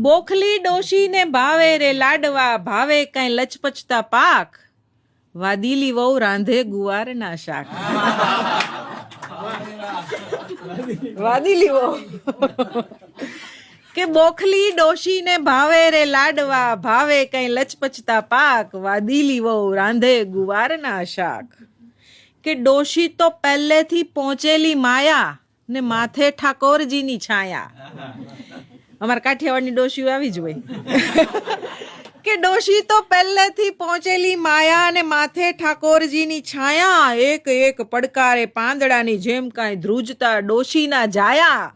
બોખલી ડોશીને ભાવે રે લાડવા, ભાવે કઈ લચપચતા પાક, વાદીલી વહુ રાંધે ગુવારના શાક. વાદીલી વહુ કે બોખલી ડોશીને ભાવે રે લાડવા, ભાવે કઈ લચપચતા પાક, વાદીલી વહુ રાંધે ગુવારના શાક. કે ડોશી તો પહેલેથી પહોંચેલી માયા, ને માથે ઠાકોરજીની છાયા. અમારા કાઠિયાવાડની ડોશીઓ આવી જ હોય. કે ડોશી તો પહેલેથી પહોંચેલી માયા, અને માથે ઠાકોરજીની છાયા. એક એક પડકારે પાંદડાની જેમ કાંઈ ધ્રુજતા ડોશીના જાયા.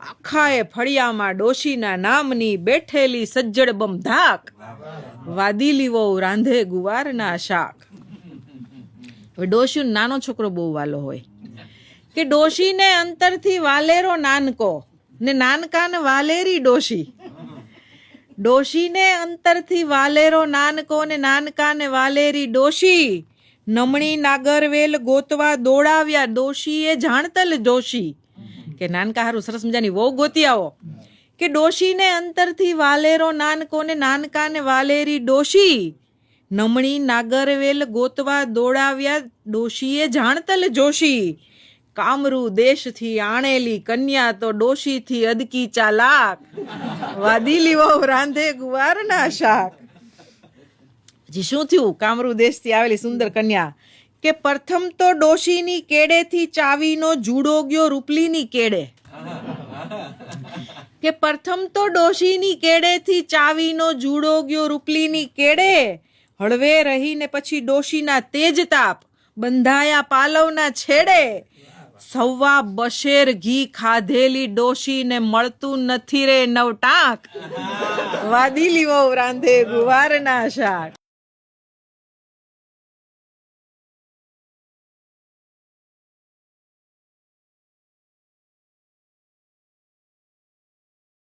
આખાએ ફળિયામાં ડોશીના નામની બેઠેલી સજ્જડ બમધાક, વાદીલી વહુ રાંધે ગુવારના શાક. હવે ડોશીનો નાનો છોકરો બહુ વાલો હોય કે ડોશીને અંતરથી વાલેરો નાનકો, ને નાનકાને વાલેરી ડોશી. ડોશીને અંતરથી વાલેરો નાનકો, ને નાનકાને વાલેરી ડોશી. નમણી નાગરવેલ ગોતવા દોડાવ્યા, ડોશીએ જાણતલ ડોશી. કે નાનકા હારું સરસ મજાની વહુ ગોતી આવો. કે ડોશીને અંતરથી વાલેરો નાનકો, ને નાનકાને વાલેરી ડોશી. નમણી નાગરવેલ ગોતવા દોડાવ્યા, ડોશીએ જાણતલ જોશી. કામરૂ દેશથી આણેલી કન્યા, તો ડોશીથી અદકી ચાલાક, વાદીલી વહુ રાંધે ગુવારના શાક. પછી શું થયું? કામરૂ દેશથી આવેલી સુંદર કન્યા કે પ્રથમ તો ડોશીની કેડેથી ચાવીનો જુડો ગયો રૂપલીની કેડે. કે પ્રથમ તો ડોશીની કેડેથી ચાવીનો જુડો ગયો રૂપલીની કેડે. હળવે રહીને પછી ડોશીના તેજ તાપ, બંધાયા પાલવના છેડે. સવા બશેર ઘી ખાધેલી ડોશીને મળતું નથી રે નવટાંક, વાદીલી વહુ રાંધે ગુવારના શાક.